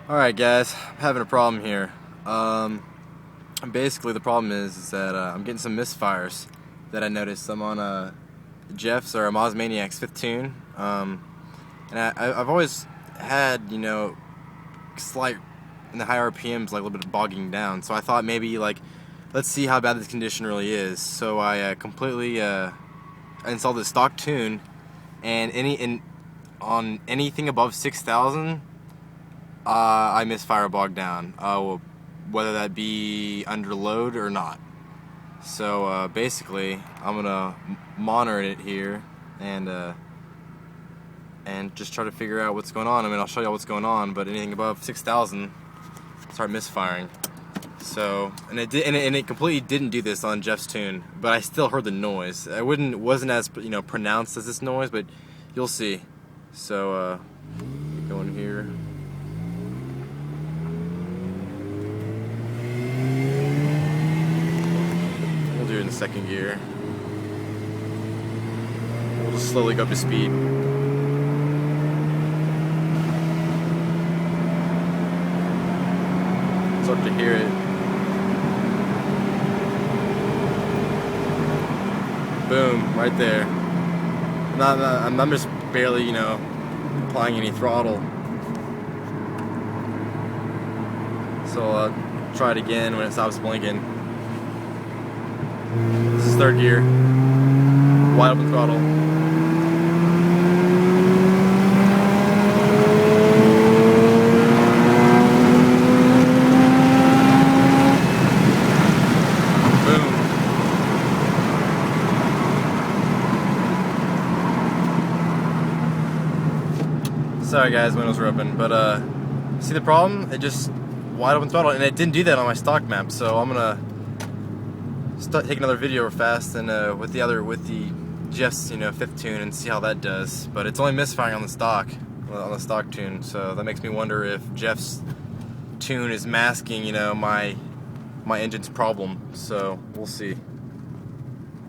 Alright guys, I'm having a problem here. Basically the problem is that I'm getting some misfires that I noticed. I'm on Jeff's or Maniac's 5th tune, and I've always had, slight in the high RPMs, like a little bit of bogging down. So I thought maybe let's see how bad this condition really is. So I completely installed the stock tune, and on anything above 6,000. I misfire bog down, whether that be under load or not. So basically, I'm gonna monitor it here and just try to figure out what's going on. I mean, I'll show you what's going on, but anything above 6,000, start misfiring. So, and it completely didn't do this on Jeff's tune, but I still heard the noise. Wasn't as pronounced as this noise, but you'll see. So going here. In the second gear. We'll just slowly go up to speed. Start to hear it. Boom, right there. I'm just barely, applying any throttle. So I'll try it again when it stops blinking. This is third gear, wide open throttle. Boom. Sorry guys, windows were open, but see the problem? It just wide open throttle, and it didn't do that on my stock map. So I'm gonna take another video real fast and with the Jeff's 5th tune and see how that does. But it's only misfiring on the stock tune, so that makes me wonder if Jeff's tune is masking my engine's problem. So we'll see.